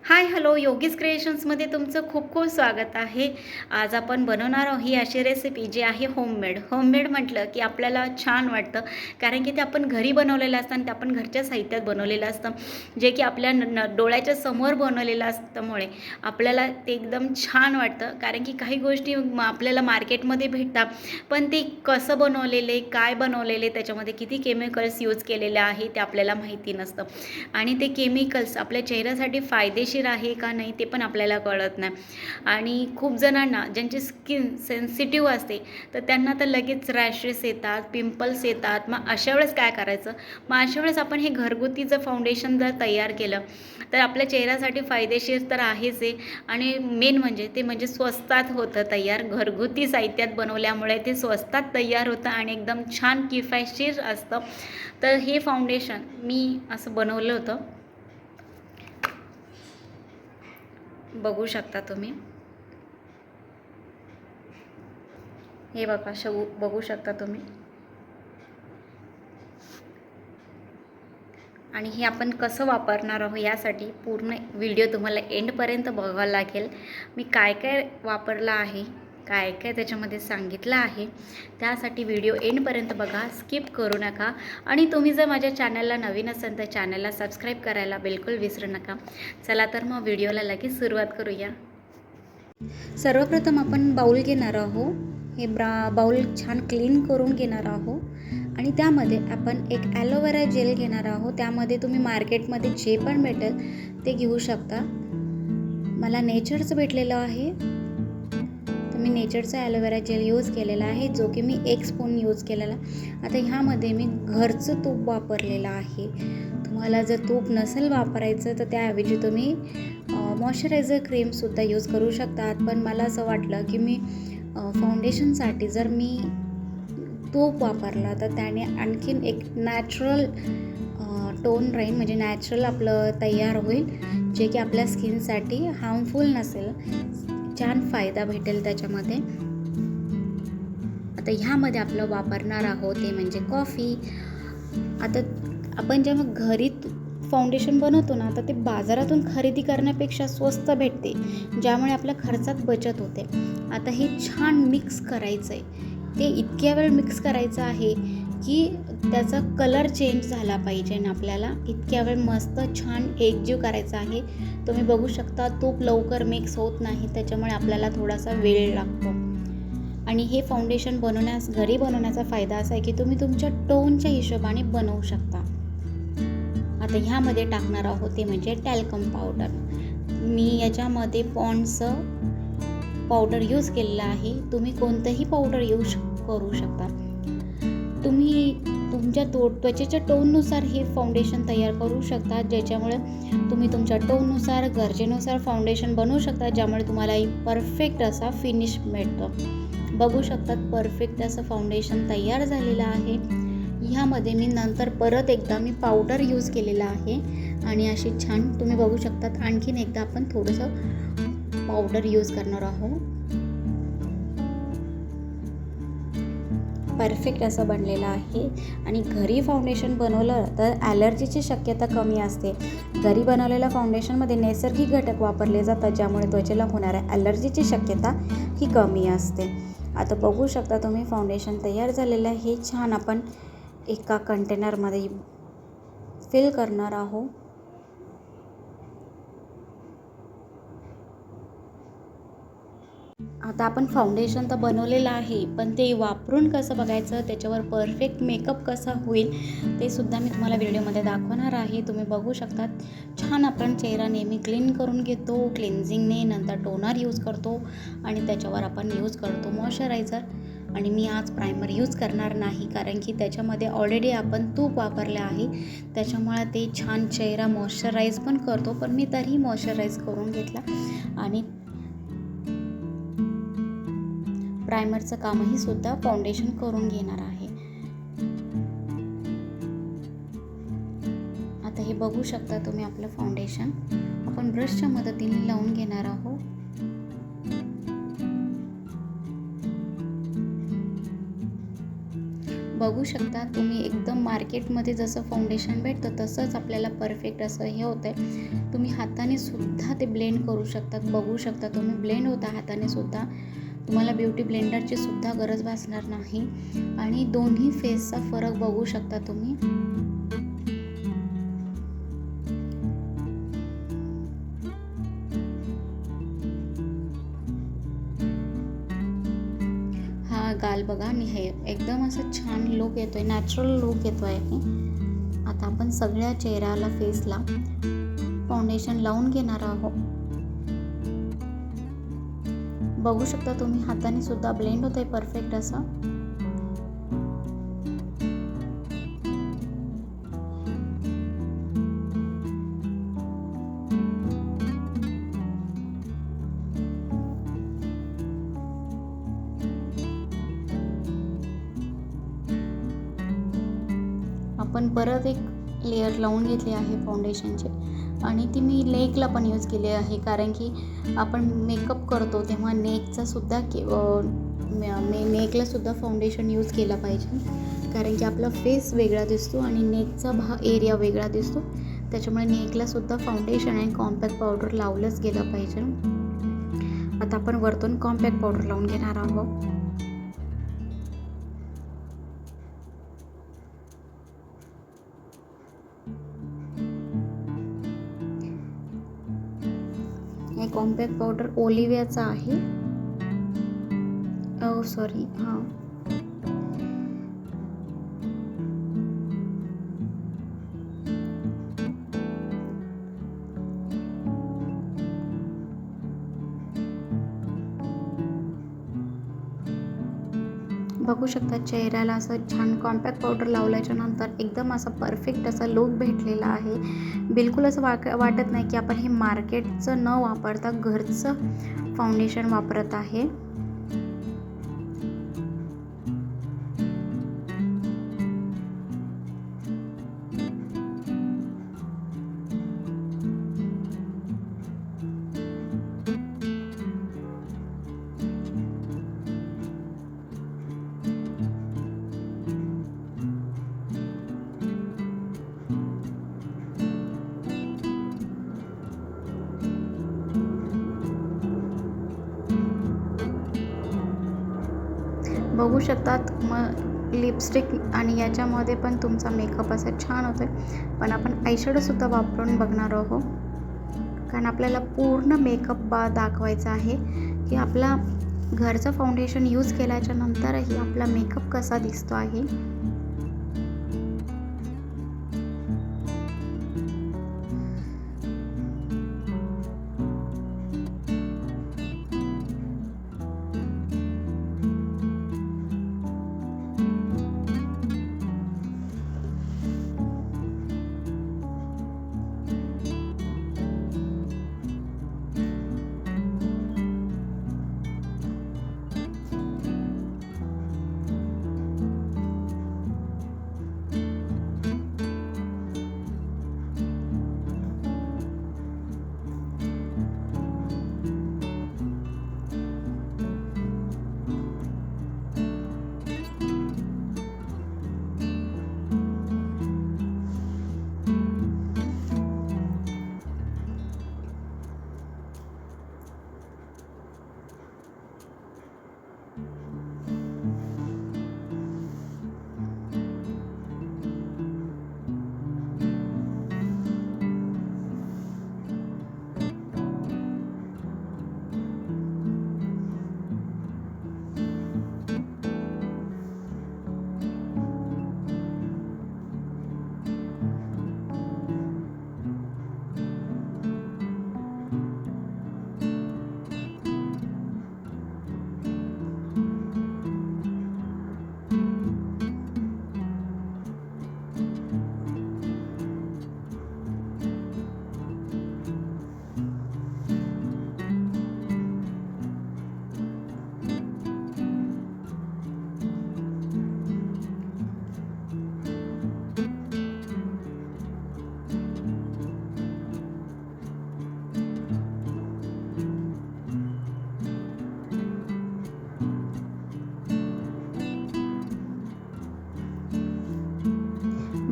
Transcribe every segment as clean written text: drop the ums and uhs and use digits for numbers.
Hi hello yogis क्रिएशन्समध्ये तुमचं खूप खूप स्वागत आहे. आज आपण बनवणार आहोत ही अशी रेसिपी जी आहे होममेड म्हटलं की आपल्याला छान वाटतं, कारण की ते आपण घरी बनवलेलं असतं आणि ते आपण घरच्या साहित्यात बनवलेलं असतं, जे की आपल्या डोळ्याच्या समोर बनवलेलं असल्यामुळे आपल्याला ते एकदम छान वाटतं. कारण की काही गोष्टी आपल्याला मार्केटमध्ये भेटतात, पण ते कसं बनवलेले, काय बनवलेले, त्याच्यामध्ये किती केमिकल्स यूज केलेले आहे ते आपल्याला माहिती नसतं आणि ते केमिकल्स आपल्या चेहऱ्यासाठी फायदेशीर आहे का नाही ते पण आपल्याला कळत नाही. आणि खूप जणांना ज्यांची स्किन सेन्सिटिव्ह असते तर त्यांना तर लगेच रॅशेस येतात, पिंपल्स येतात. मग अशा वेळेस काय करायचं? मग अशा वेळेस आपण हे घरगुती जर फाउंडेशन जर तयार केलं तर आपल्या चेहऱ्यासाठी फायदेशीर तर आहेच आहे. आणि मेन म्हणजे ते म्हणजे स्वस्तात होतं तयार, घरगुती साहित्यात बनवल्यामुळे ते स्वस्तात तयार होतं आणि एकदम छान किफायतशीर असतं. तर हे फाउंडेशन मी असं बनवलं होतं, बघू शकता तुम्ही. हे बघा, बघू शकता तुम्ही. आणि हे आपण कसं वापरणार आहोत यासाठी पूर्ण व्हिडिओ तुम्हाला एंडपर्यंत बघावं लागेल. मी काय काय वापरलं आहे, काय काय त्याच्यामध्ये सांगितलं आहे, त्यासाठी व्हिडिओ एंडपर्यंत बघा, स्किप करू नका. आणि तुम्ही जर माझ्या चॅनलला नवीन असाल तर चॅनलला सबस्क्राईब करायला बिलकुल विसरू नका. चला तर मग व्हिडिओला लगेच सुरुवात करूया. सर्वप्रथम आपण बाउल घेणार आहोत. हे बाउल छान क्लीन करून घेणार आहोत आणि त्यामध्ये आपण एक ॲलोवेरा जेल घेणार आहोत. त्यामध्ये तुम्ही मार्केटमध्ये जे पण भेटेल ते घेऊ शकता. मला नेचरचं भेटलेलं आहे, तर मी नेचरचा ॲलोवेरा जेल यूज केलेला आहे, जो की मी 1 स्पून यूज केलेला. आता ह्यामध्ये मी घरचं तूप वापरलेलं आहे. तुम्हाला जर तूप नसेल वापरायचं तर त्याऐवजी तुम्ही मॉइश्चरायझर क्रीमसुद्धा यूज करू शकतात. पण मला असं वाटलं की मी फाउंडेशनसाठी जर मी तूप वापरला तर त्याने आणखीन एक नॅचरल टोन राहील, म्हणजे नॅचरल आपलं तयार होईल, जे की आपल्या स्किनसाठी हार्मफुल नसेल. छान फायदा भेटेल त्याच्यामध्ये. आता ह्यामध्ये आपलं वापरणार आहोत ते म्हणजे कॉफी. आता आपण जेव्हा घरी फाउंडेशन बनवतो ना, तर ते बाजारातून खरेदी करण्यापेक्षा स्वस्त भेटते, ज्यामुळे आपल्या खर्चात बचत होते. आता हे छान मिक्स करायचं आहे. ते इतक्या वेळ मिक्स करायचं आहे की त्याचा कलर चेंज झाला पाहिजे ना आपल्याला. इतक्या वेळ मस्त छान एकजीव करायचा आहे. तुम्ही बघू शकता तूप लवकर मिक्स होत नाही, त्याच्यामुळे आपल्याला थोडासा वेळ लागतो. आणि हे फाउंडेशन घरी बनवण्याचा फायदा असा आहे की तुम्ही तुमच्या टोनच्या हिशोबाने बनवू शकता. आता ह्यामध्ये टाकणार आहोत ते म्हणजे टॅल्कम पावडर. मी याच्यामध्ये पॉन्ड्सचं पावडर यूज केलेलं आहे. तुम्ही कोणतंही पावडर यूज करू शकता. तुम्ही तुमच्या त्वचेच्या टोननुसार हे फाउंडेशन तयार करू शकता, ज्याच्यामुळे तुम्ही तुमच्या टोननुसार, गरजेनुसार फाउंडेशन बनवू शकता, ज्यामुळे तुम्हाला एक परफेक्ट असा फिनिश मिळतो. बघू शकतात परफेक्ट असं फाउंडेशन तयार झालेलं आहे. ह्यामध्ये मी नंतर परत एकदा मी पावडर यूज केलेला आहे आणि अशी छान तुम्ही बघू शकतात. आणखीन एकदा आपण थोडंसं पावडर यूज करणार आहोत. परफेक्ट असं बनलेलं आहे. आणि घरी फाउंडेशन बनवलं तर ॲलर्जीची शक्यता कमी असते. घरी बनवलेल्या फाउंडेशनमध्ये नैसर्गिक घटक वापरले जातात, ज्यामुळे त्वचेला होणाऱ्या ॲलर्जीची शक्यता ही कमी असते. आता बघू शकता तुम्ही फाउंडेशन तयार झालेलं आहे. हे छान आपण एका कंटेनरमध्ये फिल करणार आहोत. आता आपण फाउंडेशन तर बनवलेलं आहे, पण ते वापरून कसं बघायचं, त्याच्यावर परफेक्ट मेकअप कसा होईल ते सुद्धा मी तुम्हाला व्हिडिओमध्ये दाखवणार आहे. तुम्ही बघू शकतात. छान आपण चेहरा नेहमी क्लीन करून घेतो क्लेन्झिंगने, नंतर टोनर यूज करतो आणि त्याच्यावर आपण यूज करतो मॉइश्चरायझर. आणि मी आज प्रायमर यूज करणार नाही, कारण की त्याच्यामध्ये ऑलरेडी आपण तूप वापरले आहे, त्याच्यामुळे ते छान चेहरा मॉइश्चराईज पण करतो. पण मी तरीही मॉइश्चराईज करून घेतला आणि प्रायमरचं कामही सुद्धा फाउंडेशन करून घेणार आहे. आता हे बघू शकता तुम्ही, आपलं फाउंडेशन आपण ब्रशच्या मदतीने लावून घेणार आहोत. बघू शकता तुम्ही, एकदम मार्केटमध्ये जसं फाउंडेशन भेटतं तसंच आपल्याला परफेक्ट असं हे होतं आहे. तुम्ही हाताने सुद्धा ते ब्लेंड करू शकतात. बघू शकता तुम्ही, ब्लेंड होता हाताने सुद्धा. तुम्हाला ब्युटी ब्लेंडरची सुद्धा गरज भासणार नाही आणि दोन्ही फेसचा फरक बघू शकता तुम्ही. हा गाल बघा, आणि हे एकदम असं छान लुक येतोय, नॅचरल लुक येतोय. आता आपण सगळ्या चेहऱ्याला, फेसला फाउंडेशन लावून घेणार आहोत. बघू शकता तुम्ही, हाताने सुद्धा ब्लेंड होत आहे परफेक्ट असं. आपण परत एक लेअर लावून घेतली आहे फाउंडेशनचे, आणि ती मी नेकला पण यूज केली आहे, कारण की आपण मेकअप करतो तेव्हा नेकचा सुद्धा नेकला सुद्धा फाउंडेशन यूज केला पाहिजे, कारण की आपला फेस वेगळा दिसतो आणि नेकचा एरिया वेगळा दिसतो. त्याच्यामुळे नेकला सुद्धा फाउंडेशन आणि कॉम्पॅक्ट पावडर लावलंच गेलं पाहिजे. आता आपण वरतून कॉम्पॅक्ट पावडर लावून घेणार आहोत. हे कॉम्पॅक्ट पावडर ओलिव्हियाचा आहे. सॉरी, हां. बघू शकता चेहऱ्याला असं छान कॉम्पॅक्ट पावडर लावल्याच्या नंतर एकदम असा परफेक्ट असा लुक भेटलेला आहे. बिलकुल असं वाटत नाही की आपण हे मार्केटचं न वापरता घरचं फाउंडेशन वापरत आहे. बघू शकतात मग लिपस्टिक आणि याच्यामध्ये पण तुमचा मेकअप असा छान होतो आहे. पण आपण आयशॅडोसुद्धा वापरून बघणार आहोत, कारण आपल्याला पूर्ण मेकअप दाखवायचा आहे की आपला घरचं फाउंडेशन यूज केल्याच्या नंतरही आपला मेकअप कसा दिसतो आहे.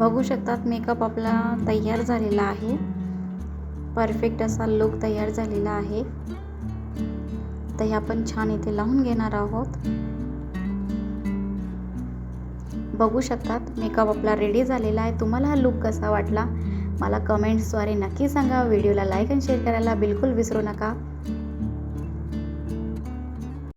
बघू शकतात मेकअप आपला तयार झालेला आहे. परफेक्ट असा लुक तयार झालेला आहे. तर हे आपण छान इथे लावून घेणार आहोत. बघू शकतात मेकअप आपला रेडी झालेला आहे. तुम्हाला हा लुक कसा वाटला मला कमेंट्सद्वारे नक्की सांगा. व्हिडिओला लाईक आणि शेअर करायला बिलकुल विसरू नका.